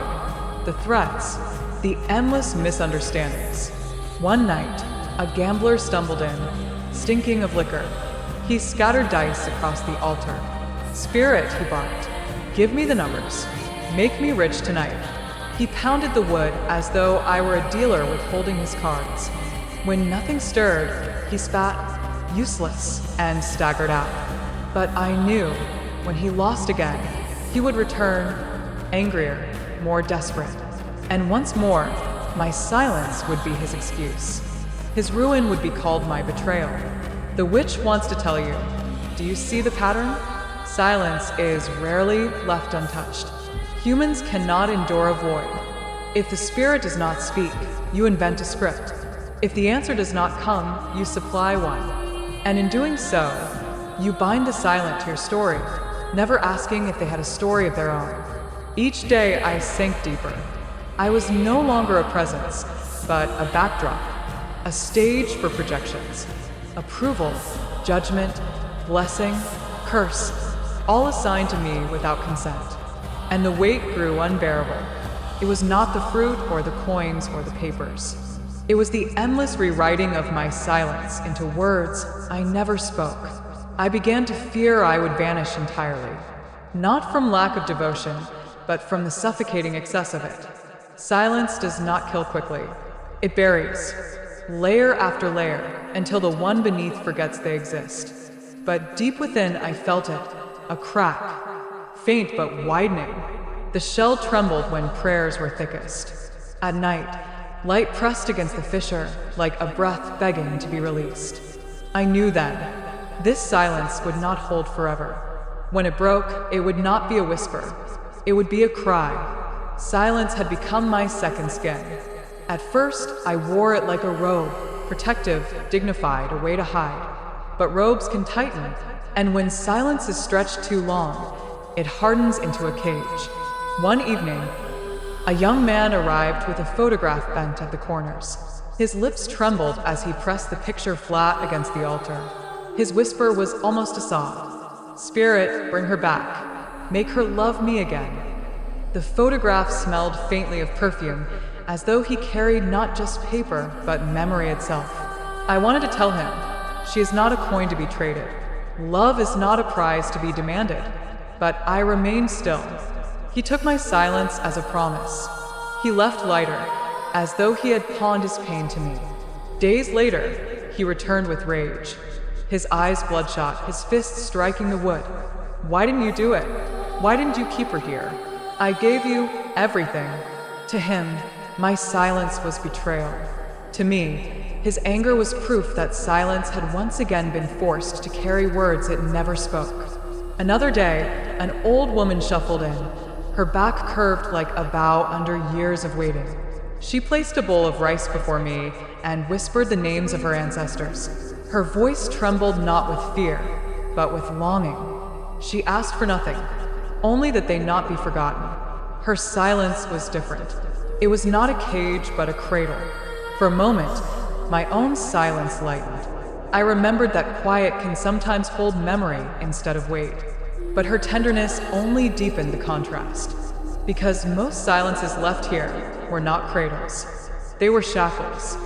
the threats, the endless misunderstandings. One night, a gambler stumbled in, stinking of liquor. He scattered dice across the altar. "Spirit," he barked, "give me the numbers. Make me rich tonight." He pounded the wood as though I were a dealer withholding his cards. When nothing stirred, he spat, "Useless," and staggered out. But I knew, when he lost again, he would return, angrier, more desperate. And once more, my silence would be his excuse. His ruin would be called my betrayal. The witch wants to tell you, do you see the pattern? Silence is rarely left untouched. Humans cannot endure a void. If the spirit does not speak, you invent a script. If the answer does not come, you supply one. And in doing so, you bind the silent to your story, never asking if they had a story of their own. Each day I sank deeper. I was no longer a presence, but a backdrop, a stage for projections. Approval, judgment, blessing, curse, all assigned to me without consent. And the weight grew unbearable. It was not the fruit or the coins or the papers. It was the endless rewriting of my silence into words I never spoke. I began to fear I would vanish entirely, not from lack of devotion, but from the suffocating excess of it. Silence does not kill quickly. It buries, layer after layer, until the one beneath forgets they exist. But deep within I felt it, a crack, faint but widening. The shell trembled when prayers were thickest. At night, light pressed against the fissure like a breath begging to be released. I knew then, this silence would not hold forever. When it broke, it would not be a whisper. It would be a cry. Silence had become my second skin. At first, I wore it like a robe, protective, dignified, a way to hide. But robes can tighten, and when silence is stretched too long, it hardens into a cage. One evening, a young man arrived with a photograph bent at the corners. His lips trembled as he pressed the picture flat against the altar. His whisper was almost a sob. "Spirit, bring her back. Make her love me again." The photograph smelled faintly of perfume, as though he carried not just paper, but memory itself. I wanted to tell him, she is not a coin to be traded. Love is not a prize to be demanded. But I remained still. He took my silence as a promise. He left lighter, as though he had pawned his pain to me. Days later, he returned with rage. His eyes bloodshot, his fists striking the wood. "Why didn't you do it? Why didn't you keep her here? I gave you everything." To him, my silence was betrayal. To me, his anger was proof that silence had once again been forced to carry words it never spoke. Another day, an old woman shuffled in, her back curved like a bow under years of waiting. She placed a bowl of rice before me and whispered the names of her ancestors. Her voice trembled not with fear, but with longing. She asked for nothing, only that they not be forgotten. Her silence was different. It was not a cage, but a cradle. For a moment, my own silence lightened. I remembered that quiet can sometimes hold memory instead of weight. But her tenderness only deepened the contrast. Because most silences left here were not cradles. They were shackles.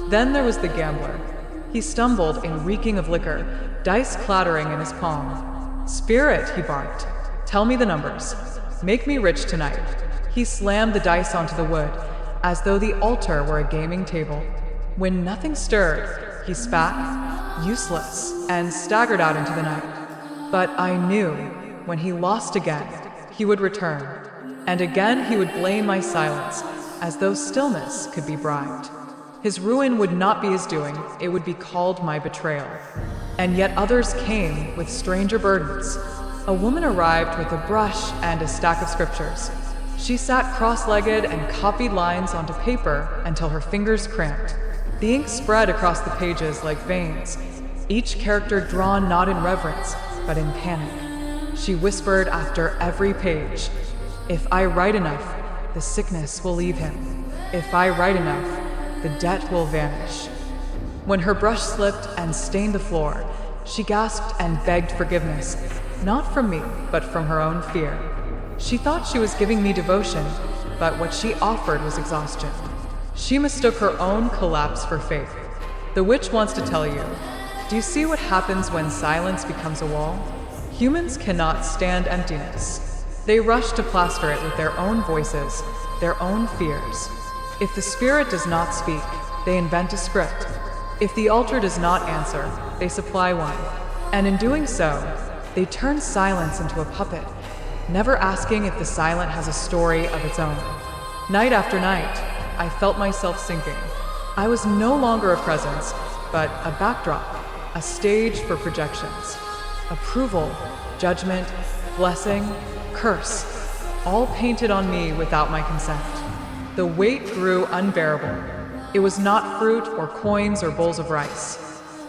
Then there was the gambler. He stumbled in reeking of liquor, dice clattering in his palm. "Spirit," he barked, "tell me the numbers. Make me rich tonight." He slammed the dice onto the wood, as though the altar were a gaming table. When nothing stirred, he spat, useless, and staggered out into the night. But I knew, when he lost again, he would return. And again he would blame my silence, as though stillness could be bribed. His ruin would not be his doing, it would be called my betrayal. And yet others came with stranger burdens. A woman arrived with a brush and a stack of scriptures. She sat cross-legged and copied lines onto paper until her fingers cramped. The ink spread across the pages like veins, each character drawn not in reverence, but in panic. She whispered after every page, "If I write enough, the sickness will leave him. If I write enough, the debt will vanish." When her brush slipped and stained the floor, she gasped and begged forgiveness, not from me, but from her own fear. She thought she was giving me devotion, but what she offered was exhaustion. She mistook her own collapse for faith. The witch wants to tell you, do you see what happens when silence becomes a wall? Humans cannot stand emptiness. They rush to plaster it with their own voices, their own fears. If the spirit does not speak, they invent a script. If the altar does not answer, they supply one. And in doing so, they turn silence into a puppet, never asking if the silent has a story of its own. Night after night, I felt myself sinking. I was no longer a presence, but a backdrop, a stage for projections. Approval, judgment, blessing, curse, all painted on me without my consent. The weight grew unbearable. It was not fruit or coins or bowls of rice.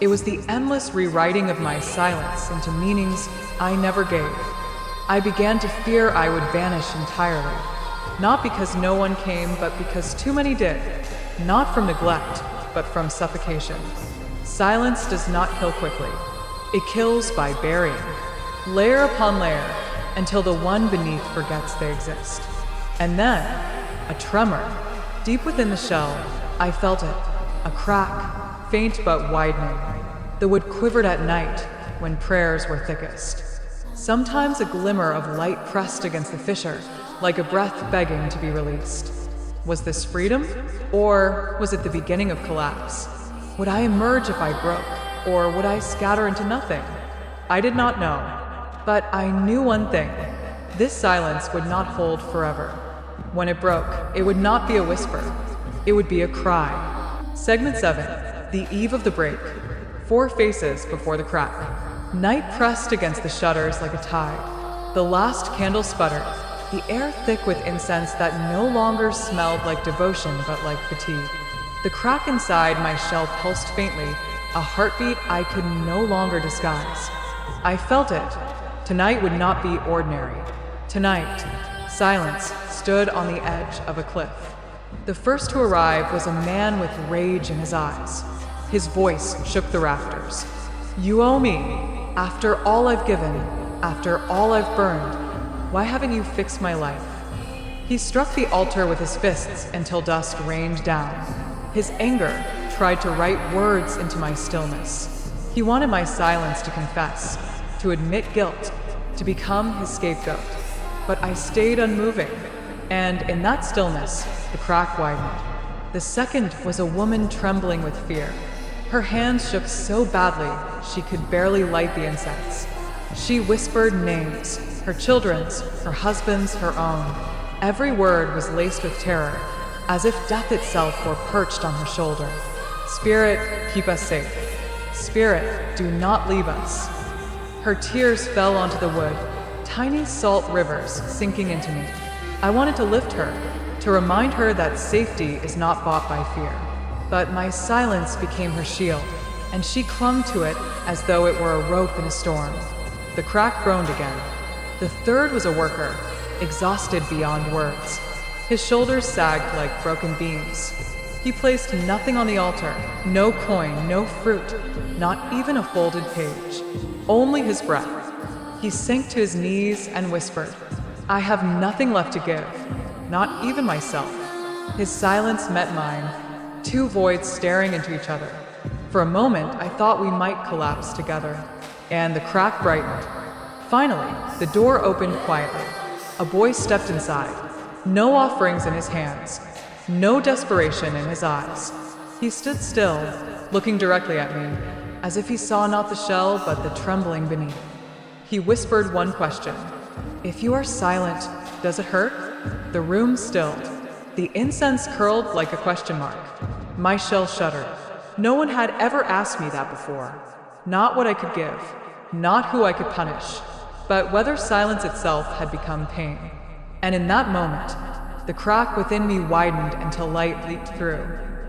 It was the endless rewriting of my silence into meanings I never gave. I began to fear I would vanish entirely. Not because no one came, but because too many did. Not from neglect, but from suffocation. Silence does not kill quickly. It kills by burying, layer upon layer, until the one beneath forgets they exist. And then, a tremor. Deep within the shell, I felt it. A crack, faint but widening. The wood quivered at night, when prayers were thickest. Sometimes a glimmer of light pressed against the fissure, like a breath begging to be released. Was this freedom? Or was it the beginning of collapse? Would I emerge if I broke? Or would I scatter into nothing? I did not know. But I knew one thing. This silence would not hold forever. When it broke, it would not be a whisper. It would be a cry. Segment 7. The eve of the break. 4 faces before the crack. Night pressed against the shutters like a tide. The last candle sputtered, the air thick with incense that no longer smelled like devotion but like fatigue. The crack inside my shell pulsed faintly, a heartbeat I could no longer disguise. I felt it. Tonight would not be ordinary. Tonight, silence stood on the edge of a cliff. The first to arrive was a man with rage in his eyes. His voice shook the rafters. "You owe me. After all I've given, after all I've burned, why haven't you fixed my life?" He struck the altar with his fists until dust rained down. His anger tried to write words into my stillness. He wanted my silence to confess, to admit guilt, to become his scapegoat. But I stayed unmoving, and in that stillness, the crack widened. The second was a woman trembling with fear. Her hands shook so badly she could barely light the incense. She whispered names, her children's, her husband's, her own. Every word was laced with terror, as if death itself were perched on her shoulder. "Spirit, keep us safe. Spirit, do not leave us." Her tears fell onto the wood, tiny salt rivers sinking into me. I wanted to lift her, to remind her that safety is not bought by fear. But my silence became her shield, and she clung to it as though it were a rope in a storm. The crack groaned again. The third was a worker, exhausted beyond words. His shoulders sagged like broken beams. He placed nothing on the altar, no coin, no fruit, not even a folded page. Only his breath. He sank to his knees and whispered, "I have nothing left to give, not even myself." His silence met mine, 2 voids staring into each other. For a moment, I thought we might collapse together, and the crack brightened. Finally, the door opened quietly. A boy stepped inside, no offerings in his hands, no desperation in his eyes. He stood still, looking directly at me, as if he saw not the shell but the trembling beneath. He whispered one question. "If you are silent, does it hurt?" The room stilled. The incense curled like a question mark. My shell shuddered. No one had ever asked me that before. Not what I could give, not who I could punish, but whether silence itself had become pain. And in that moment, the crack within me widened until light leaked through.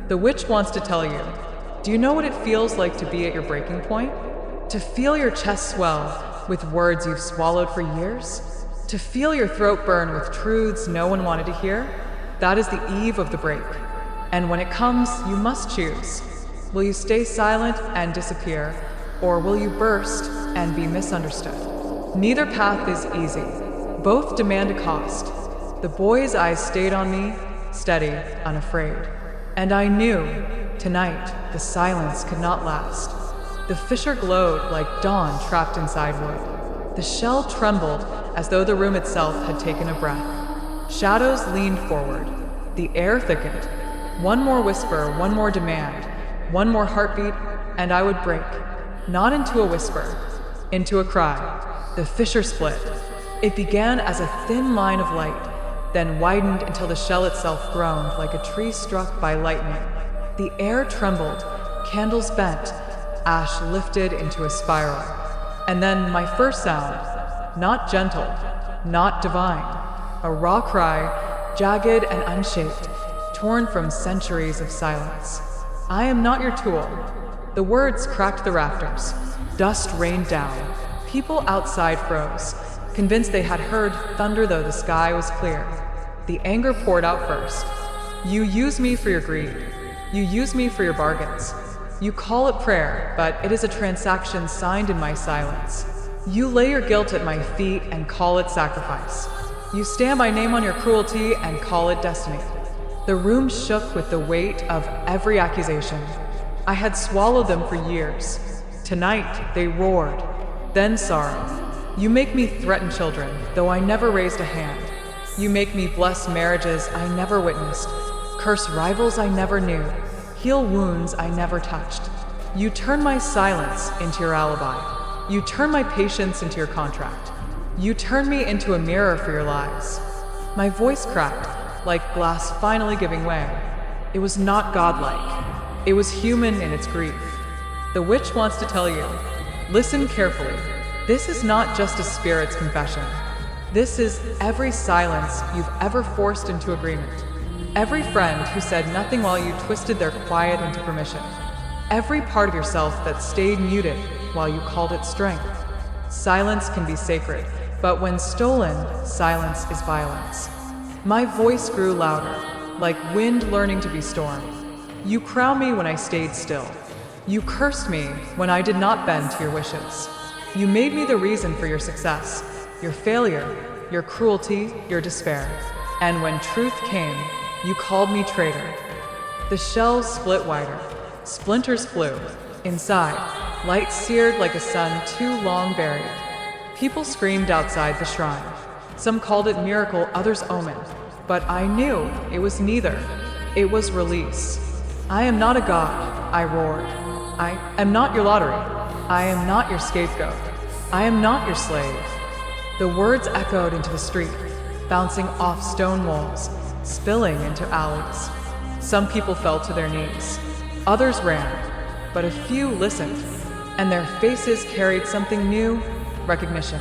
The witch wants to tell you, do you know what it feels like to be at your breaking point? To feel your chest swell with words you've swallowed for years? To feel your throat burn with truths no one wanted to hear? That is the eve of the break. And when it comes, you must choose. Will you stay silent and disappear, or will you burst and be misunderstood? Neither path is easy. Both demand a cost. The boy's eyes stayed on me, steady, unafraid. And I knew, tonight, the silence could not last. The fissure glowed like dawn trapped inside wood. The shell trembled as though the room itself had taken a breath. Shadows leaned forward. The air thickened. One more whisper, one more demand, one more heartbeat, and I would break. Not into a whisper, into a cry. The fissure split. It began as a thin line of light, then widened until the shell itself groaned like a tree struck by lightning. The air trembled, candles bent, ash lifted into a spiral. And then my first sound, not gentle, not divine, a raw cry, jagged and unshaped, torn from centuries of silence. "I am not your tool." The words cracked the rafters. Dust rained down. People outside froze, convinced they had heard thunder though the sky was clear. The anger poured out first. "You use me for your greed. You use me for your bargains. You call it prayer, but it is a transaction signed in my silence. You lay your guilt at my feet and call it sacrifice. You stamp my name on your cruelty and call it destiny." The room shook with the weight of every accusation. I had swallowed them for years. Tonight, they roared. Then sorrow. "You make me threaten children, though I never raised a hand. You make me bless marriages I never witnessed, curse rivals I never knew, heal wounds I never touched. You turn my silence into your alibi. You turn my patience into your contract. You turned me into a mirror for your lies. My voice cracked, like glass finally giving way. It was not godlike. It was human in its grief. The witch wants to tell you, listen carefully. This is not just a spirit's confession. This is every silence you've ever forced into agreement. Every friend who said nothing while you twisted their quiet into permission. Every part of yourself that stayed muted while you called it strength. Silence can be sacred, but when stolen, silence is violence. My voice grew louder, like wind learning to be storm. You crowned me when I stayed still. You cursed me when I did not bend to your wishes. You made me the reason for your success, your failure, your cruelty, your despair. And when truth came, you called me traitor. The shells split wider. Splinters flew. Inside, light seared like a sun too long buried. People screamed outside the shrine. Some called it miracle, others omen. But I knew it was neither. It was release. I am not a god, I roared. I am not your lottery. I am not your scapegoat. I am not your slave. The words echoed into the street, bouncing off stone walls, spilling into alleys. Some people fell to their knees. Others ran, but a few listened, and their faces carried something new, recognition.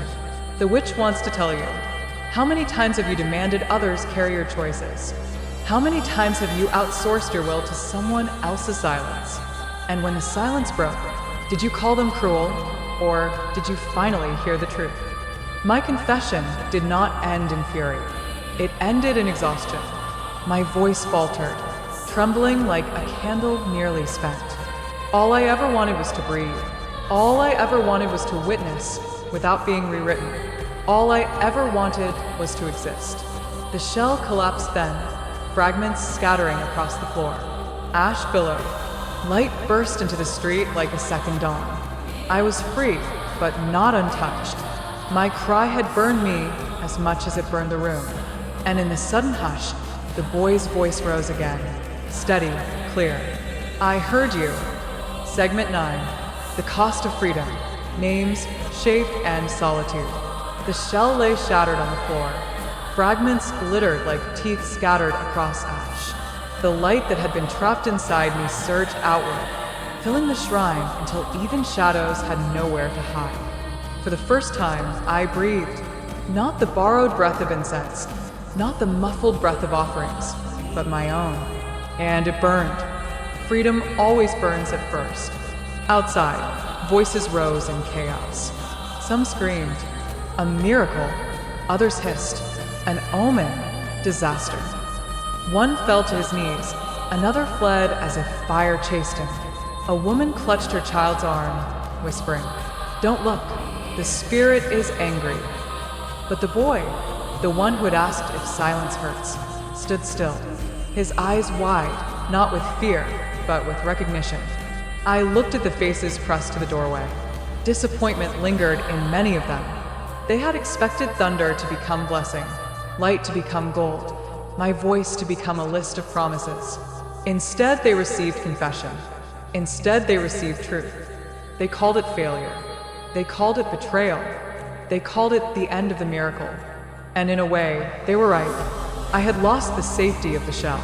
The witch wants to tell you, how many times have you demanded others carry your choices? How many times have you outsourced your will to someone else's silence? And when the silence broke, did you call them cruel, or did you finally hear the truth? My confession did not end in fury. It ended in exhaustion. My voice faltered, trembling like a candle nearly spent. All I ever wanted was to breathe. All I ever wanted was to witness without being rewritten. All I ever wanted was to exist. The shell collapsed then, fragments scattering across the floor. Ash billowed. Light burst into the street like a second dawn. I was free, but not untouched. My cry had burned me as much as it burned the room. And in the sudden hush, the boy's voice rose again, steady, clear. I heard you. Segment 9. The cost of freedom. Names, shape, and solitude. The shell lay shattered on the floor. Fragments glittered like teeth scattered across ash. The light that had been trapped inside me surged outward, filling the shrine until even shadows had nowhere to hide. For the first time, I breathed, not the borrowed breath of incense, not the muffled breath of offerings, but my own. And it burned. Freedom always burns at first. Outside, voices rose in chaos. Some screamed, a miracle. Others hissed, an omen, disaster. One fell to his knees, another fled as if fire chased him. A woman clutched her child's arm, whispering, "Don't look, the spirit is angry." But the boy, the one who had asked if silence hurts, stood still, his eyes wide, not with fear, but with recognition. I looked at the faces pressed to the doorway. Disappointment lingered in many of them. They had expected thunder to become blessing, light to become gold, my voice to become a list of promises. Instead, they received confession. Instead, they received truth. They called it failure. They called it betrayal. They called it the end of the miracle. And in a way, they were right. I had lost the safety of the shell.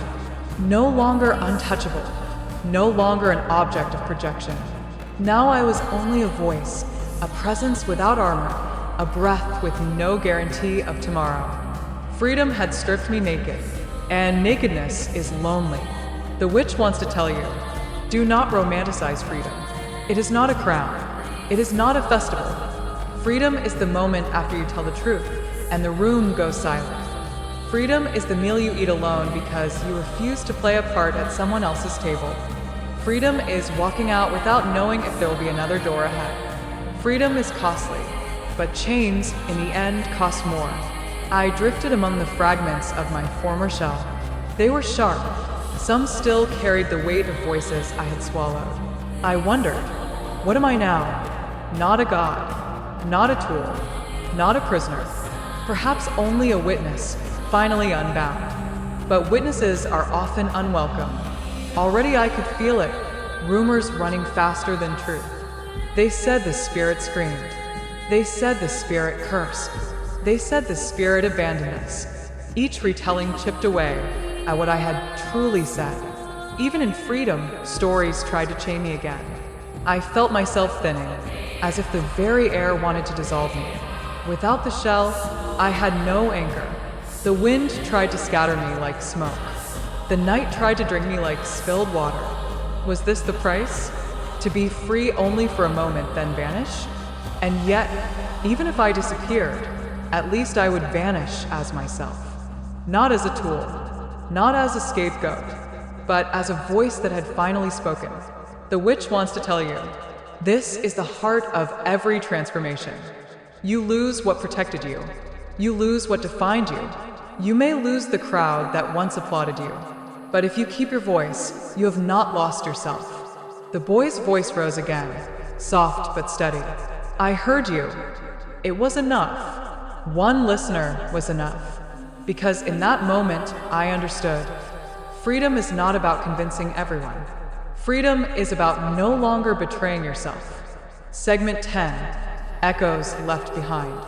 No longer untouchable. No longer an object of projection. Now I was only a voice, a presence without armor, a breath with no guarantee of tomorrow. Freedom had stripped me naked, and nakedness is lonely. The witch wants to tell you, do not romanticize freedom. It is not a crown. It is not a festival. Freedom is the moment after you tell the truth, and the room goes silent. Freedom is the meal you eat alone because you refuse to play a part at someone else's table. Freedom is walking out without knowing if there will be another door ahead. Freedom is costly, but chains, in the end, cost more. I drifted among the fragments of my former shell. They were sharp. Some still carried the weight of voices I had swallowed. I wondered, what am I now? Not a god, not a tool, not a prisoner, perhaps only a witness, finally unbound. But witnesses are often unwelcome. Already I could feel it, rumors running faster than truth. They said the spirit screamed. They said the spirit cursed. They said the spirit abandoned us. Each retelling chipped away at what I had truly said. Even in freedom, stories tried to chain me again. I felt myself thinning, as if the very air wanted to dissolve me. Without the shell, I had no anchor. The wind tried to scatter me like smoke. The night tried to drink me like spilled water. Was this the price? To be free only for a moment, then vanish? And yet, even if I disappeared, at least I would vanish as myself. Not as a tool, not as a scapegoat, but as a voice that had finally spoken. The witch wants to tell you, this is the heart of every transformation. You lose what protected you. You lose what defined you. You may lose the crowd that once applauded you. But if you keep your voice, you have not lost yourself. The boy's voice rose again, soft but steady. I heard you. It was enough. One listener was enough. Because in that moment, I understood. Freedom is not about convincing everyone. Freedom is about no longer betraying yourself. Segment 10. Echoes left behind.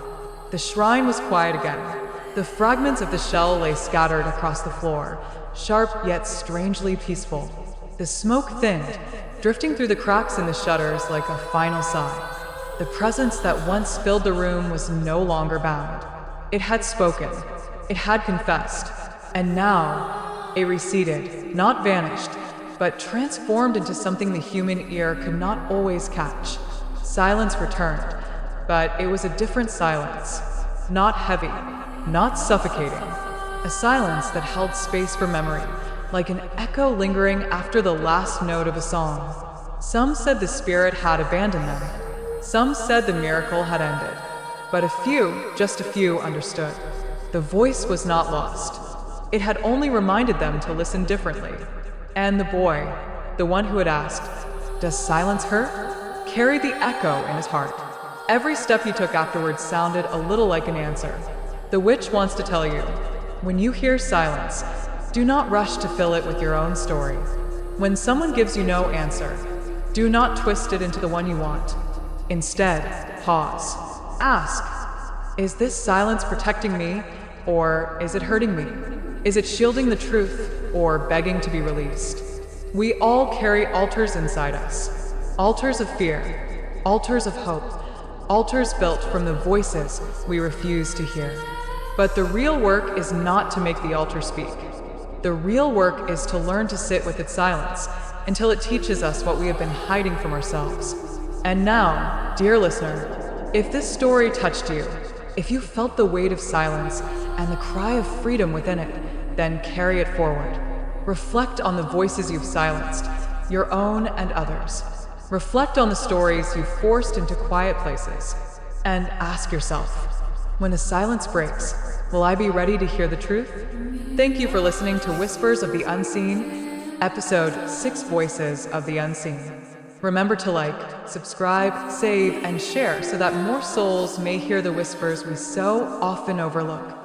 The shrine was quiet again. The fragments of the shell lay scattered across the floor, sharp yet strangely peaceful. The smoke thinned, drifting through the cracks in the shutters like a final sigh. The presence that once filled the room was no longer bound. It had spoken. It had confessed. And now, it receded, not vanished, but transformed into something the human ear could not always catch. Silence returned, but it was a different silence. Not heavy, not suffocating. A silence that held space for memory, like an echo lingering after the last note of a song. Some said the spirit had abandoned them. Some said the miracle had ended. But a few, just a few, understood. The voice was not lost. It had only reminded them to listen differently. And the boy, the one who had asked, "Does silence hurt?" carried the echo in his heart. Every step he took afterwards sounded a little like an answer. The witch wants to tell you, when you hear silence, do not rush to fill it with your own story. When someone gives you no answer, do not twist it into the one you want. Instead, pause. Ask, is this silence protecting me, or is it hurting me? Is it shielding the truth, or begging to be released? We all carry altars inside us. Altars of fear, altars of hope, altars built from the voices we refuse to hear. But the real work is not to make the altar speak. The real work is to learn to sit with its silence until it teaches us what we have been hiding from ourselves. And now, dear listener, if this story touched you, if you felt the weight of silence and the cry of freedom within it, then carry it forward. Reflect on the voices you've silenced, your own and others. Reflect on the stories you've forced into quiet places. And ask yourself, when the silence breaks, will I be ready to hear the truth? Thank you for listening to Whispers of the Unseen, episode 6 Voices of the Unseen. Remember to like, subscribe, save, and share so that more souls may hear the whispers we so often overlook.